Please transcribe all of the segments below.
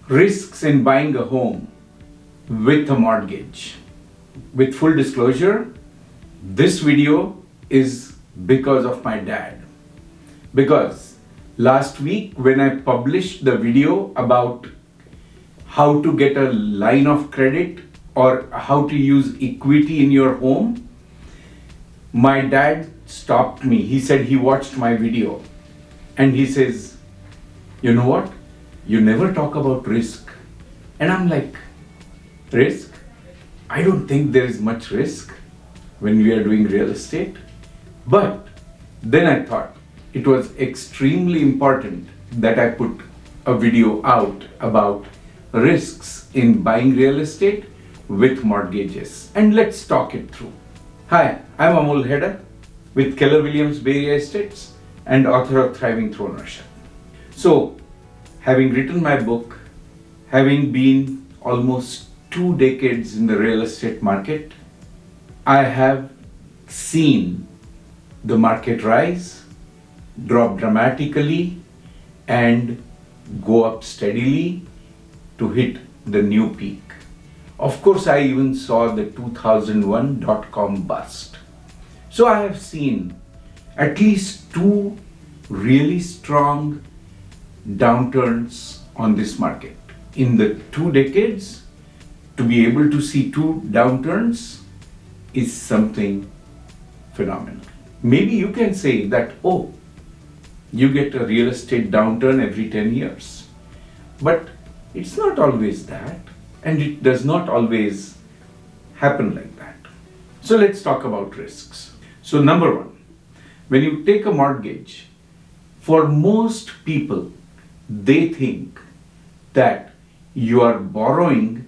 Risks in buying a home with a mortgage. With full disclosure, this video is because of my dad. Because last week when I published the video about how to get a line of credit or how to use equity in your home, my dad stopped me. He said he watched my video and he says, "You know what? You never talk about risk." And I'm like, risk? I don't think there is much risk when we are doing real estate. But then I thought it was extremely important that I put a video out about risks in buying real estate with mortgages. And let's talk it through. Hi, I'm Amol Heda with Keller Williams Bay Area Estates and author of Thriving Through Ownership. So, having written my book, having been almost 2 decades in the real estate market, I have seen the market rise, drop dramatically, and go up steadily to hit the new peak. Of course, I even saw the 2001 dot-com bust. So I have seen at least 2 really strong downturns on this market. In the 2 decades, to be able to see 2 downturns is something phenomenal. Maybe you can say that, oh, you get a real estate downturn every 10 years. But it's not always that, and it does not always happen like that. So let's talk about risks. So number 1, when you take a mortgage, for most people, they think that you are borrowing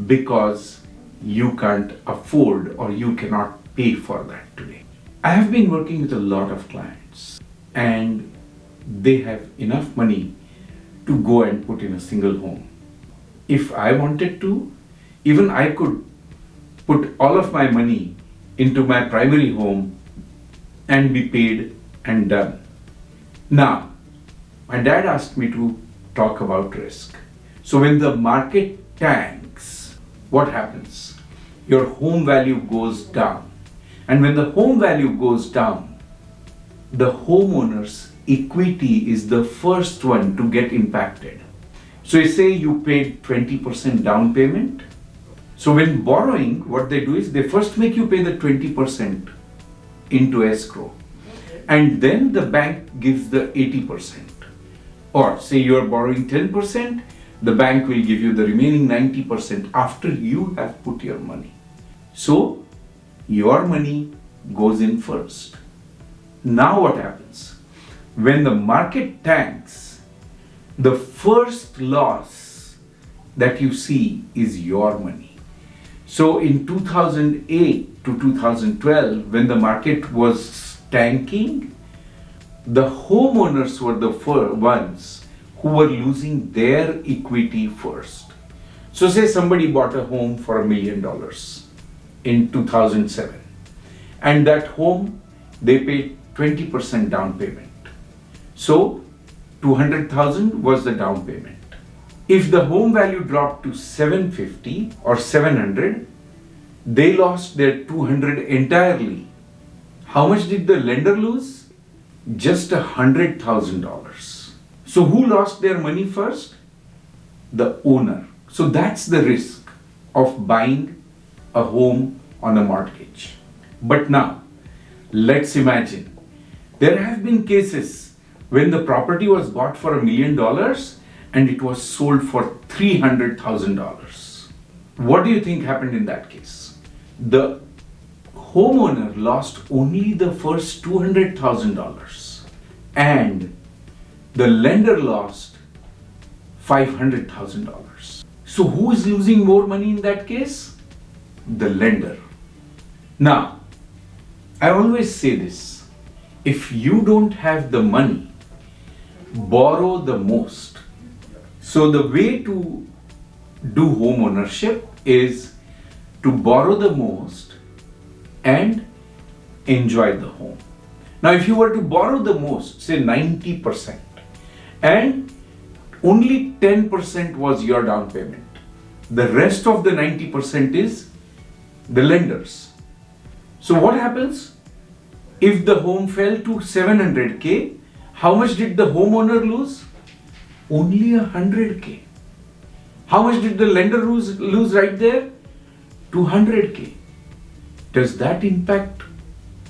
because you can't afford or you cannot pay for that today. I have been working with a lot of clients and they have enough money to go and put in a single home. If I wanted to, even I could put all of my money into my primary home and be paid and done. Now, my dad asked me to talk about risk. So when the market tanks, what happens? Your home value goes down. And when the home value goes down, the homeowner's equity is the first one to get impacted. So you say you paid 20% down payment. So when borrowing, what they do is they first make you pay the 20% into escrow. And then the bank gives the 80%. Or say you are borrowing 10%, the bank will give you the remaining 90% after you have put your money. So your money goes in first. Now what happens? When the market tanks, the first loss that you see is your money. So in 2008 to 2012, when the market was tanking, the homeowners were the ones who were losing their equity first. So say somebody bought a home for $1 million in 2007, and that home they paid 20% down payment. So 200,000 was the down payment. If the home value dropped to 750 or 700, they lost their 200 entirely. How much did the lender lose? Just $100,000. So who lost their money first? The owner. So that's the risk of buying a home on a mortgage. But now, let's imagine there have been cases when the property was bought for $1 million and it was sold for $300,000. What do you think happened in that case? The homeowner lost only the first $200,000 and the lender lost $500,000. So who is losing more money in that case? The lender. Now, I always say this, if you don't have the money, borrow the most. So the way to do home ownership is to borrow the most and enjoy the home. Now, if you were to borrow the most, say 90%, and only 10% was your down payment. The rest of the 90% is the lenders. So what happens? If the home fell to 700K, how much did the homeowner lose? Only 100K. How much did the lender lose right there? 200K. Does that impact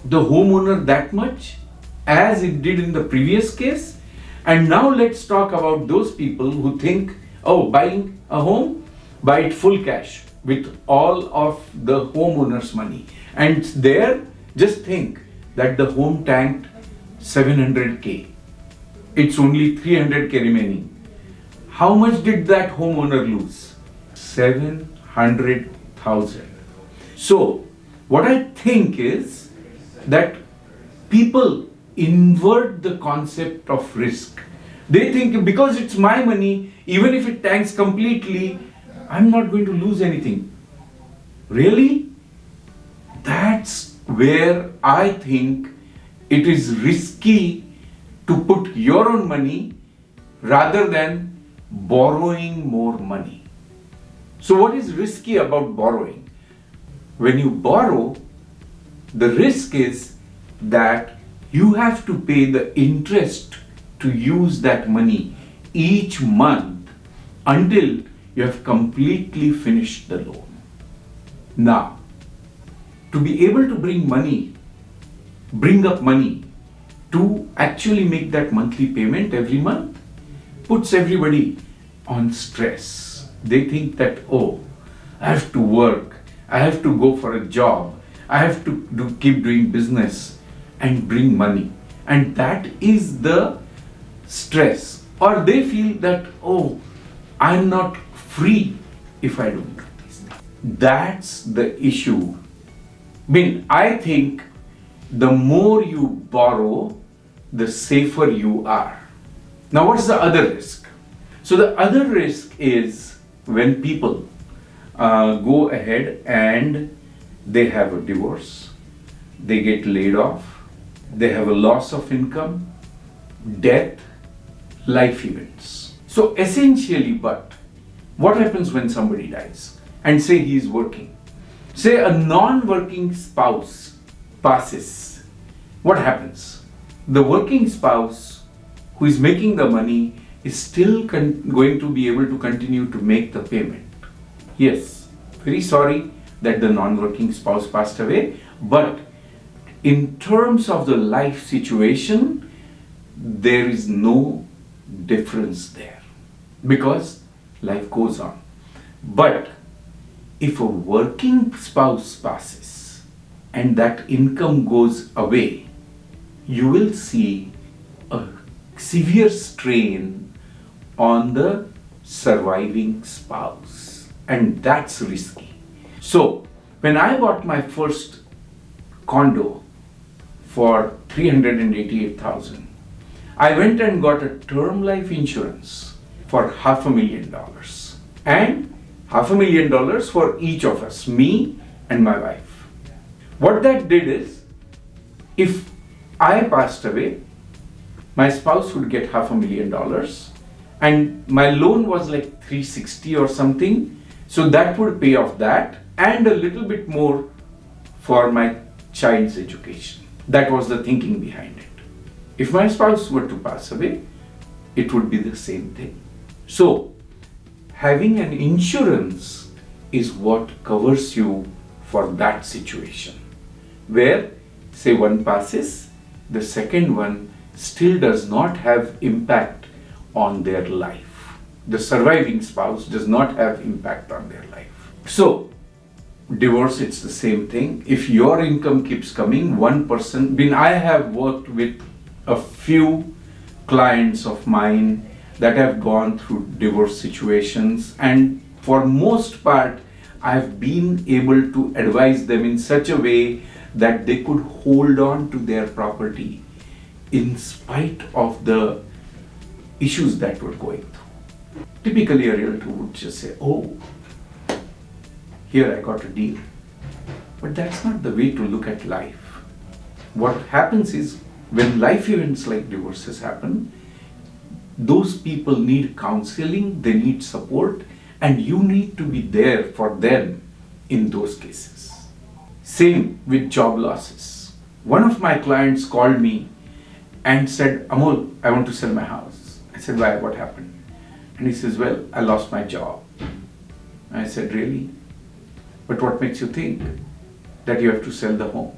the homeowner that much as it did in the previous case? And now let's talk about those people who think, oh, buying a home, buy it full cash with all of the homeowner's money. And there, just think that the home tanked 700K. It's only 300K remaining. How much did that homeowner lose? 700,000. So, what I think is that people invert the concept of risk. They think because it's my money, even if it tanks completely, I'm not going to lose anything. Really? That's where I think it is risky to put your own money rather than borrowing more money. So what is risky about borrowing? When you borrow, the risk is that you have to pay the interest to use that money each month until you have completely finished the loan. Now, to be able to bring up money to actually make that monthly payment every month puts everybody on stress. They think that, oh, I have to work, I have to go for a job, I have to keep doing business and bring money. And that is the stress. Or they feel that, oh, I'm not free if I don't do this. That's the issue. I think the more you borrow, the safer you are. Now, what's the other risk? So the other risk is when people go ahead and they have a divorce, they get laid off, they have a loss of income, death, life events. So essentially, what happens when somebody dies? And say he is working. Say a non-working spouse passes. What happens? The working spouse who is making the money is still going to be able to continue to make the payment. Yes, very sorry that the non-working spouse passed away, but in terms of the life situation, there is no difference there because life goes on. But if a working spouse passes and that income goes away, you will see a severe strain on the surviving spouse, and that's risky. So when I bought my first condo for $388,000, I went and got a term life insurance for $500,000 and $500,000 for each of us, me and my wife. What that did is, if I passed away, my spouse would get $500,000 and my loan was like $360 or something, so that would pay off that and a little bit more for my child's education. That was the thinking behind it. If my spouse were to pass away, it would be the same thing. So, having an insurance is what covers you for that situation. Where, say one passes, the second one still does not have impact on their life. The surviving spouse does not have impact on their life. So, divorce, it's the same thing. If your income keeps coming, one person, I have worked with a few clients of mine that have gone through divorce situations, and for most part, I've been able to advise them in such a way that they could hold on to their property in spite of the issues that were going through. Typically, a realtor would just say, oh, here I got a deal. But that's not the way to look at life. What happens is, when life events like divorces happen, those people need counseling, they need support, and you need to be there for them in those cases. Same with job losses. One of my clients called me and said, Amol, I want to sell my house. I said, why? What happened? And he says, well, I lost my job. I said, really? But what makes you think that you have to sell the home?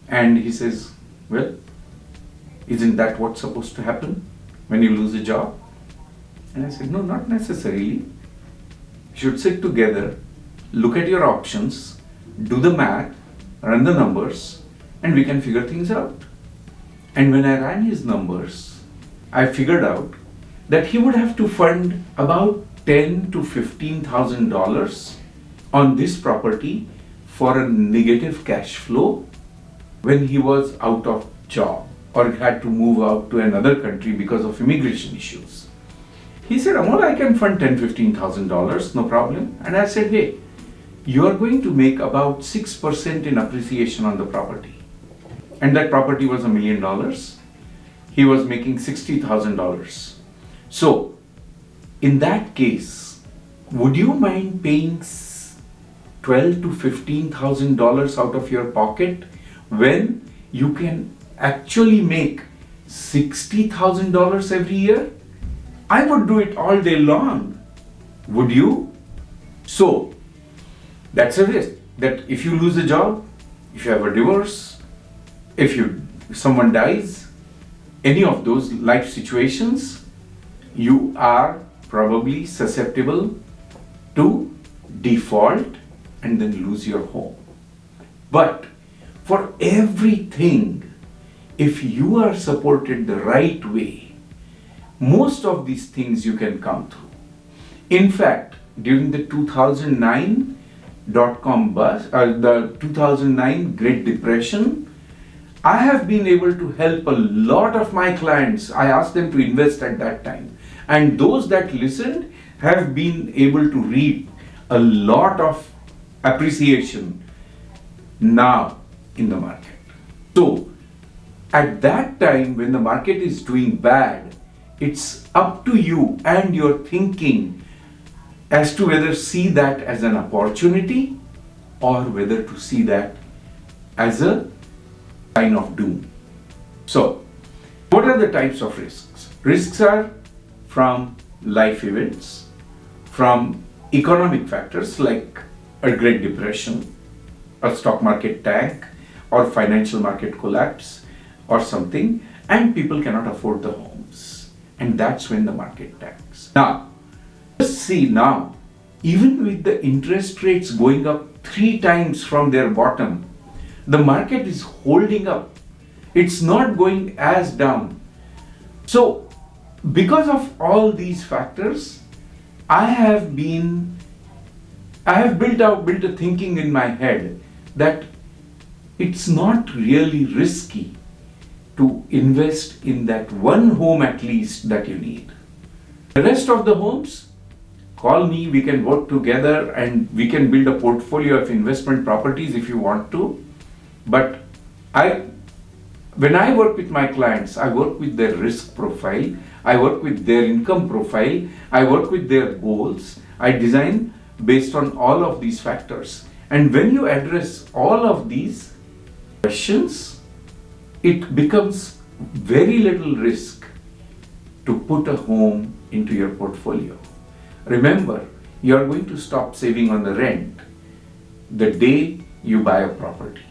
And he says, well, isn't that what's supposed to happen when you lose a job? And I said, no, not necessarily. You should sit together, look at your options, do the math, run the numbers, and we can figure things out. And when I ran his numbers, I figured out that he would have to fund about $10,000 to $15,000 on this property for a negative cash flow when he was out of job or had to move out to another country because of immigration issues. He said, Amol, I can fund $10,000, $15,000, no problem. And I said, hey, you are going to make about 6% in appreciation on the property. And that property was $1 million. He was making $60,000. So, in that case, would you mind paying $12,000 to $15,000 out of your pocket when you can actually make $60,000 every year? I would do it all day long. Would you? So, that's a risk. That if you lose a job, if you have a divorce, if someone dies, any of those life situations, you are probably susceptible to default and then lose your home. But for everything, if you are supported the right way, most of these things you can come through. In fact, during the 2009 dot-com bust, the 2009 Great Depression, I have been able to help a lot of my clients. I asked them to invest at that time. And those that listened have been able to reap a lot of appreciation now in the market. So, at that time when the market is doing bad, it's up to you and your thinking as to whether see that as an opportunity or whether to see that as a sign of doom. So, what are the types of risks? Risks are from life events, from economic factors like a Great Depression, a stock market tank, or financial market collapse, or something, and people cannot afford the homes. And that's when the market tanks. Now, just see now, even with the interest rates going up 3 times from their bottom, the market is holding up. It's not going as down. So, because of all these factors, I have built a thinking in my head that it's not really risky to invest in that one home at least that you need. The rest of the homes, call me, we can work together and we can build a portfolio of investment properties if you want to. But when I work with my clients, I work with their risk profile, I work with their income profile, I work with their goals, I design based on all of these factors. And when you address all of these questions, it becomes very little risk to put a home into your portfolio. Remember, you are going to stop saving on the rent the day you buy a property.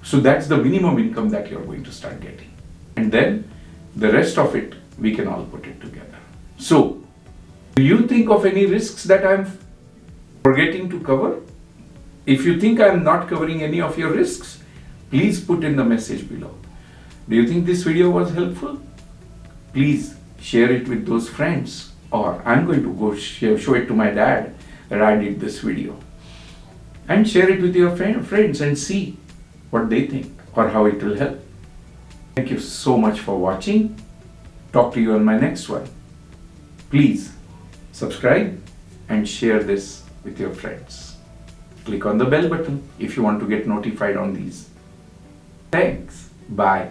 So that's the minimum income that you're going to start getting. And then the rest of it, we can all put it together. So, do you think of any risks that I'm forgetting to cover? If you think I'm not covering any of your risks, please put in the message below. Do you think this video was helpful? Please share it with those friends, or I'm going to go show it to my dad that I did this video. And share it with your friends and see what they think or how it will help. Thank you so much for watching. Talk to you on my next one. Please subscribe and share this with your friends. Click on the bell button if you want to get notified on these. Thanks. Bye.